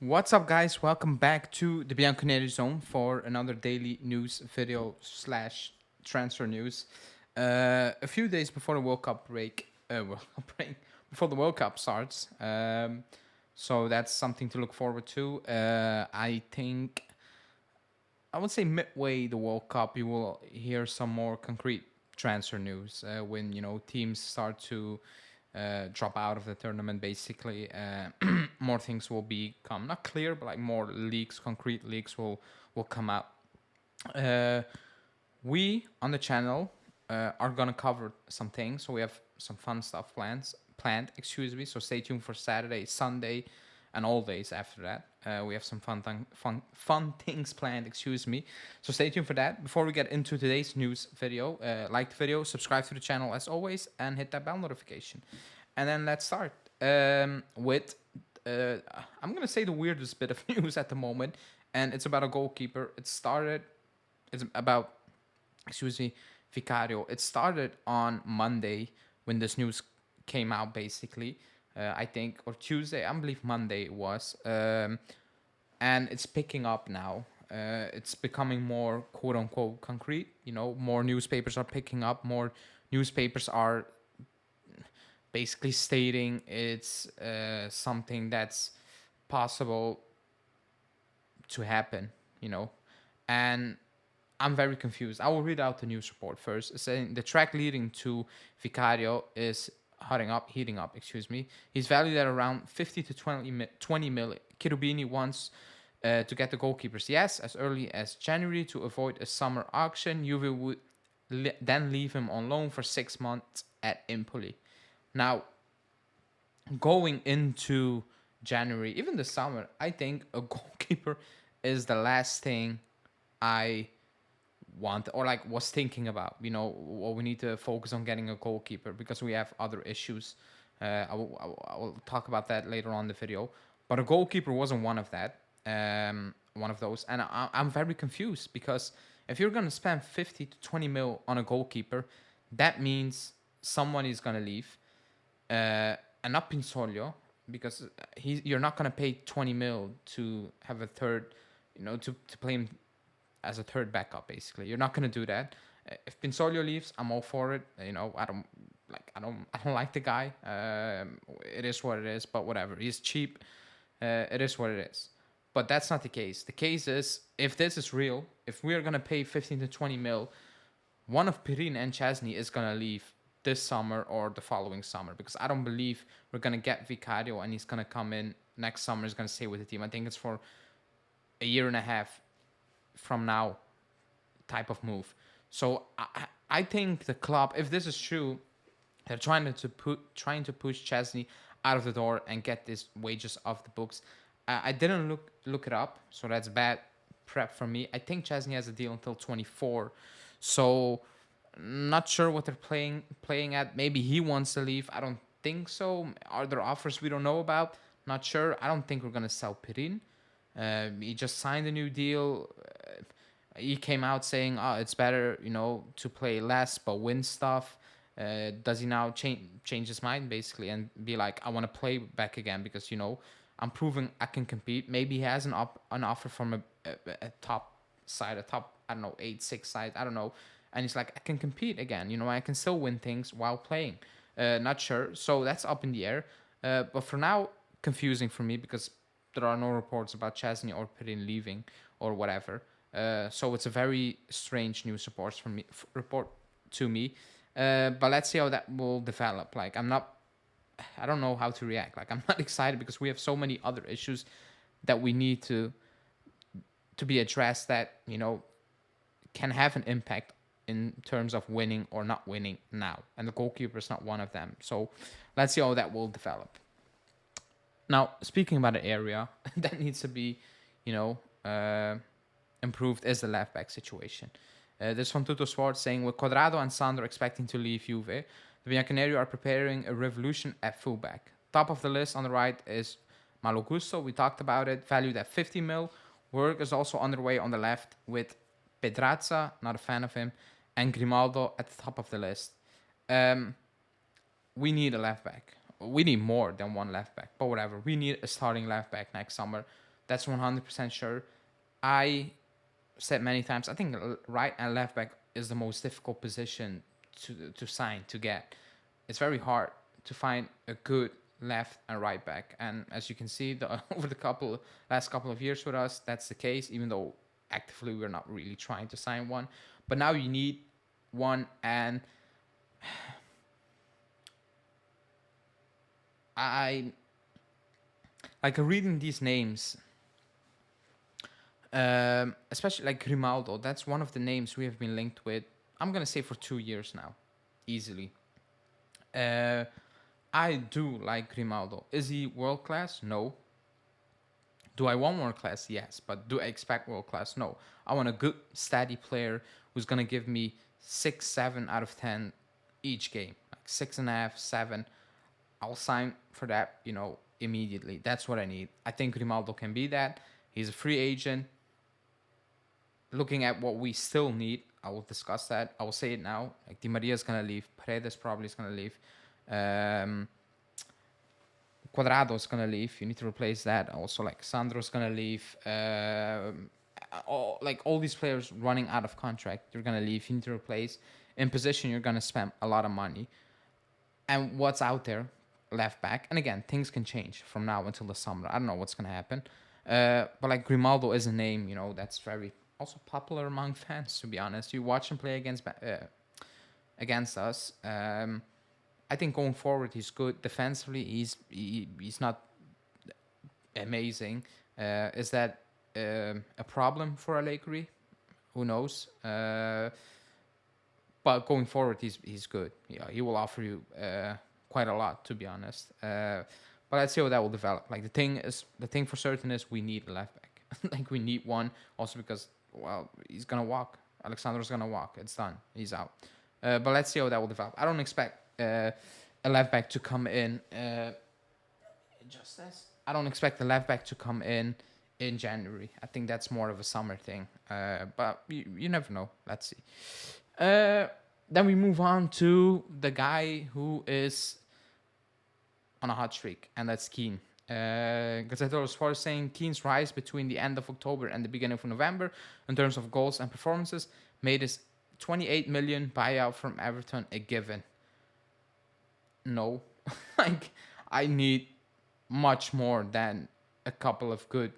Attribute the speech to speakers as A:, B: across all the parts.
A: What's up, guys? Welcome back to the Bianconeri Zone for another daily news video slash transfer news. A few days before the World Cup break, before the World Cup starts. So that's something to look forward to. I think I would say midway the World Cup, you will hear some more concrete transfer news when teams start to drop out of the tournament. Basically, more things will become not clear, but like more leaks, concrete leaks will come out. Uh, we on the channel are gonna cover some things, so we have some fun stuff planned. Excuse me. So stay tuned for Saturday, Sunday, and all days after that. We have some fun things planned. Excuse me. So stay tuned for that. Before we get into today's news video, like the video, subscribe to the channel as always, and hit that bell notification. And then let's start with I'm gonna say the weirdest bit of news at the moment, and it's about a goalkeeper. It's about excuse me, Vicario. It started on Monday when this news came out, basically. I think, or Tuesday, I believe Monday it was. And it's picking up now. It's becoming more quote unquote concrete. More newspapers are picking up, more newspapers are basically stating it's something that's possible to happen, and I'm very confused. I will read out the news report first. It's saying the track leading to Vicario is heating up. Excuse me. He's valued at around 50 to 20 mil. Cherubini wants to get the goalkeepers, yes, as early as January to avoid a summer auction. Juve would then leave him on loan for 6 months at Empoli. Now, going into January, even the summer, I think a goalkeeper is the last thing I want or like was thinking about. Well, we need to focus on getting a goalkeeper because we have other issues. I will talk about that later on in the video. But a goalkeeper wasn't one of that. One of those, and I'm very confused because if you're gonna spend 50 to 20 mil on a goalkeeper, that means someone is gonna leave, and not Pinsoglio, because you're not gonna pay 20 mil to have a third, to play him as a third backup. Basically, you're not gonna do that. If Pinsoglio leaves, I'm all for it. I don't like the guy. It is what it is. But whatever, he's cheap. It is what it is. But that's not the case. The case is, if this is real, if we are gonna pay 15 to 20 mil, one of Perin and Chesney is gonna leave this summer or the following summer, because I don't believe we're gonna get Vicario and he's gonna come in next summer. He's gonna stay with the team. I think it's for a year and a half from now type of move. So I think the club, if this is true, they're trying to push Chesney out of the door and get these wages off the books. I didn't look it up, so that's bad prep for me. I think Chesney has a deal until 24, so not sure what they're playing at. Maybe he wants to leave. I don't think so. Are there offers we don't know about? Not sure. I don't think we're gonna sell Perin. He just signed a new deal. He came out saying, "Oh, it's better, to play less but win stuff." Does he now change his mind basically and be like, "I want to play back again because I'm proving I can compete." Maybe he has an offer from a top side, a top, I don't know, 8-6 side, I don't know, and he's like, "I can compete again. I can still win things while playing." Not sure, so that's up in the air. But for now, confusing for me because there are no reports about Chesney or Perin leaving or whatever. So it's a very strange news report to me. But let's see how that will develop. Like, I don't know how to react. Like, I'm not excited because we have so many other issues that we need to be addressed that can have an impact in terms of winning or not winning now. And the goalkeeper is not one of them. So let's see how that will develop. Now, speaking about an area that needs to be, improved is the left back situation. This from Tutto Sport saying, with Quadrado and Sandro expecting to leave Juve, the Bianconeri are preparing a revolution at fullback. Top of the list on the right is Malo Gusto. We talked about it, valued at 50 mil. Work is also underway on the left with Pedraza, not a fan of him, and Grimaldo at the top of the list. We need a left back. We need more than one left back, but whatever. We need a starting left back next summer. That's 100% sure. I said many times, I think right and left back is the most difficult position to sign, to get. It's very hard to find a good left and right back. And as you can see, over the last couple of years with us, that's the case, even though actively we're not really trying to sign one. But now you need one, and I like reading these names, especially like Grimaldo. That's one of the names we have been linked with. I'm gonna say for 2 years now, easily. I do like Grimaldo. Is he world class? No. Do I want world class? Yes. But do I expect world class? No. I want a good, steady player who's gonna give me 6, 7 out of 10 each game, like 6.5, 7. I'll sign for that, immediately. That's what I need. I think Grimaldo can be that. He's a free agent. Looking at what we still need, I will discuss that. I will say it now. Like Di Maria's gonna leave. Paredes probably is gonna leave. Quadrado's gonna leave. You need to replace that. Also, like Sandro's gonna leave. All these players running out of contract, you're gonna leave. You need to replace. In position, you're gonna spend a lot of money. And what's out there, left back. And again, things can change from now until the summer. I don't know what's gonna happen. But like Grimaldo is a name, that's very also popular among fans. To be honest, you watch him play against us. I think going forward he's good. Defensively, he's not amazing. Is that a problem for Allegri? Who knows? But going forward, he's good. Yeah, he will offer you quite a lot, to be honest. But let's see how that will develop. Like the thing for certain is we need a left back. Like we need one. Also because he's gonna walk. Alexander's gonna walk. It's done. He's out. But let's see how that will develop. I don't expect a left back to come in. I don't expect the left back to come in January. I think that's more of a summer thing. But you never know. Let's see. Then we move on to the guy who is on a hot streak, and that's Keane. Because I thought as far as saying Keane's rise between the end of October and the beginning of November in terms of goals and performances made his 28 million buyout from Everton a given. No. Like, I need much more than a couple of good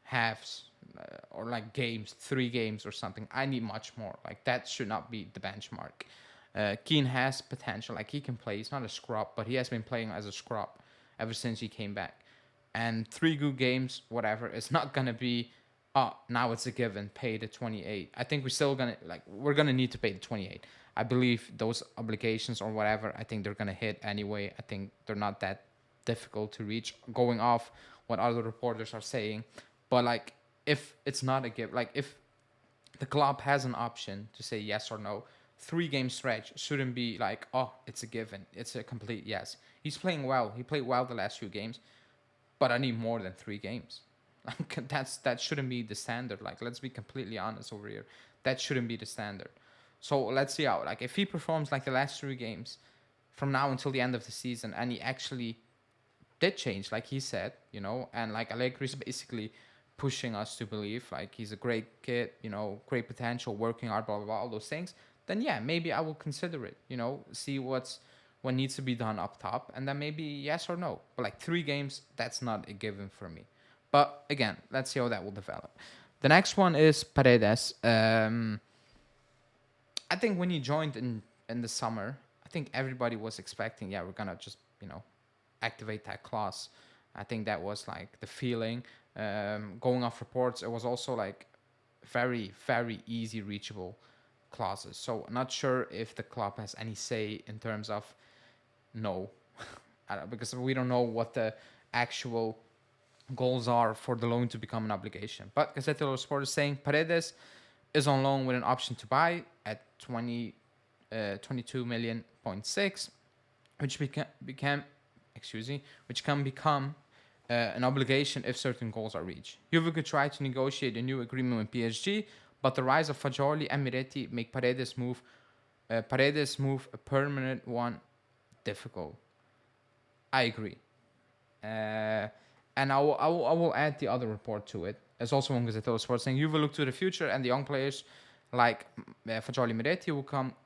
A: halves or like games, 3 games or something. I need much more. Like, that should not be the benchmark. Keane has potential. Like, he can play. He's not a scrub, but he has been playing as a scrub ever since he came back. And 3 good games, whatever, it's not going to be, now it's a given, pay the 28. I think we're going to need to pay the 28. I believe those obligations or whatever, I think they're going to hit anyway. I think they're not that difficult to reach, going off what other reporters are saying. But, like, if it's not a given, like, if the club has an option to say yes or no, 3-game stretch shouldn't be like, it's a given. It's a complete yes. He's playing well. He played well the last few games, but I need more than 3 games. Like, that shouldn't be the standard. Like, let's be completely honest over here. That shouldn't be the standard. So let's see how. Like, if he performs like the last 3 games from now until the end of the season, and he actually did change, like he said, and like Allegri is basically pushing us to believe, like, he's a great kid, great potential, working hard, blah, blah, blah, all those things, then yeah, maybe I will consider it, see what needs to be done up top, and then maybe yes or no. But like 3 games, that's not a given for me. But again, let's see how that will develop. The next one is Paredes. I think when he joined in the summer, I think everybody was expecting, we're gonna just, activate that clause. I think that was like the feeling. Going off reports, it was also like very, very easy reachable clauses. So I'm not sure if the club has any say in terms of no, because we don't know what the actual goals are for the loan to become an obligation. But Gazzetta Sport is saying Paredes is on loan with an option to buy at 22 million, which can become an obligation if certain goals are reached. Juve could try to negotiate a new agreement with PSG, but the rise of Fagioli and Miretti make Paredes move a permanent one difficult. I agree. And I will add the other report to it. It's also on Gazzetta dello Sport saying Juve look to the future and the young players like Fagioli Miretti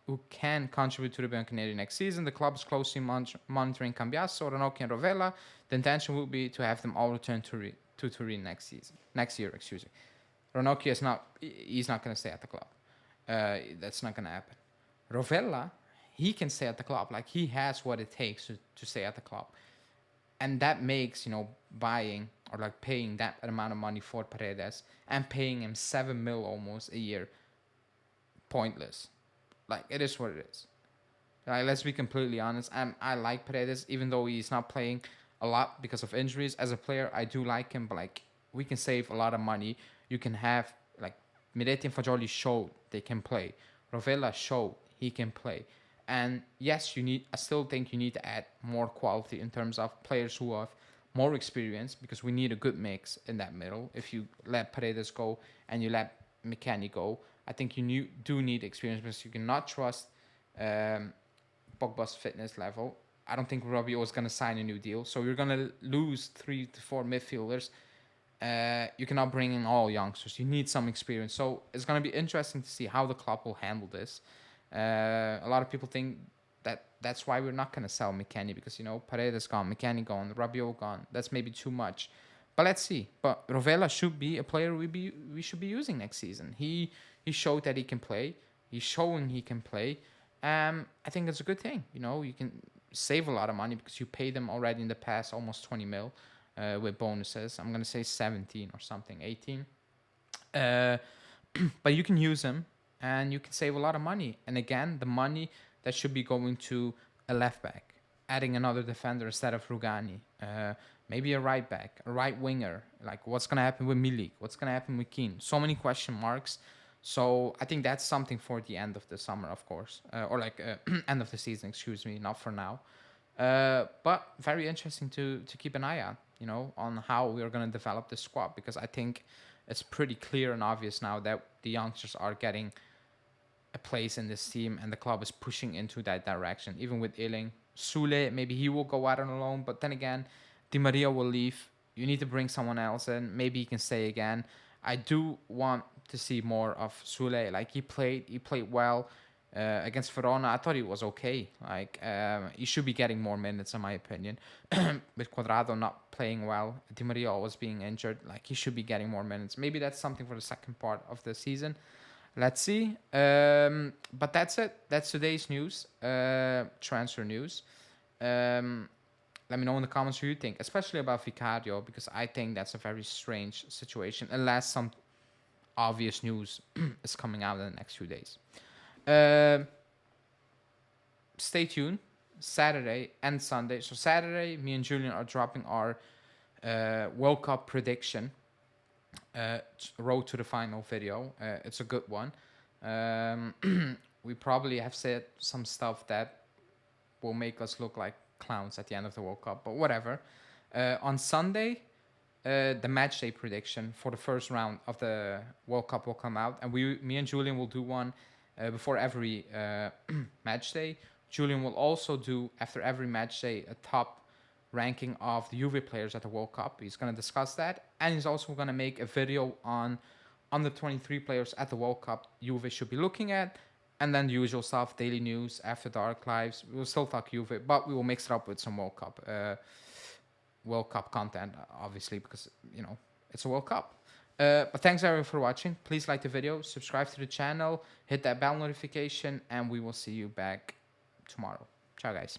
A: who can contribute to the bianconeri next season. The club is closely monitoring Cambiasso, Ranocchi, and Rovella. The intention will be to have them all return to Turin next year. Excuse me. Ranocchi is not. He's not going to stay at the club. That's not going to happen. Rovella, he can stay at the club. Like, he has what it takes to stay at the club. And that makes, buying or like paying that amount of money for Paredes and paying him 7 mil almost a year pointless. Like, it is what it is. Like, let's be completely honest. I like Paredes, even though he's not playing a lot because of injuries. As a player, I do like him, but like, we can save a lot of money. You can have like Miretti and Fagioli showed they can play. Rovella showed he can play. And yes, I still think you need to add more quality in terms of players who have more experience, because we need a good mix in that middle. If you let Paredes go and you let McKennie go, I think you do need experience, because you cannot trust Pogba's fitness level. I don't think Rabiot is going to sign a new deal. So you're going to lose 3 to 4 midfielders. You cannot bring in all youngsters. You need some experience. So it's going to be interesting to see how the club will handle this. A lot of people think that's why we're not going to sell McKennie, because, Paredes gone, McKennie gone, Rabiot gone. That's maybe too much. But let's see. But Rovella should be a player we should be using next season. He showed that he can play. He's showing he can play. I think it's a good thing. You can save a lot of money because you paid them already in the past almost 20 mil with bonuses. I'm going to say 17 or something, 18. But you can use them and you can save a lot of money. And again, the money that should be going to a left back, adding another defender instead of Rugani, maybe a right back, a right winger. Like, what's going to happen with Milik? What's going to happen with Keane? So many question marks. So I think that's something for the end of the summer, of course, or like end of the season, excuse me, not for now. But very interesting to keep an eye on, on how we're going to develop this squad, because I think it's pretty clear and obvious now that the youngsters are getting a place in this team and the club is pushing into that direction. Even with Illing, Sule, maybe he will go out on a loan, but then again, Di Maria will leave. You need to bring someone else in. Maybe he can stay again. I do want to see more of Sule. Like, he played well against Verona. I thought he was okay. Like, he should be getting more minutes, in my opinion. With Cuadrado not playing well, Di Maria always being injured. Like, he should be getting more minutes. Maybe that's something for the second part of the season. Let's see. But that's it. That's today's news. Transfer news. Let me know in the comments what you think, especially about Vicario, because I think that's a very strange situation, unless some obvious news is coming out in the next few days. Stay tuned. Saturday and Sunday. So Saturday, me and Julian are dropping our World Cup prediction. Road to the final video. It's a good one. We probably have said some stuff that will make us look like clowns at the end of the World Cup, but whatever. On Sunday, the match day prediction for the first round of the World Cup will come out, and me and Julian will do one before every match day. Julian will also do, after every match day, a top ranking of the Juve players at the World Cup. He's going to discuss that, and he's also going to make a video on under 23 players at the World Cup Juve should be looking at, and then the usual stuff, daily news, after dark lives. We'll still talk Juve, but we will mix it up with some World Cup content, obviously, because, it's a World Cup. But thanks everyone for watching. Please like the video, subscribe to the channel, hit that bell notification, and we will see you back tomorrow. Ciao, guys.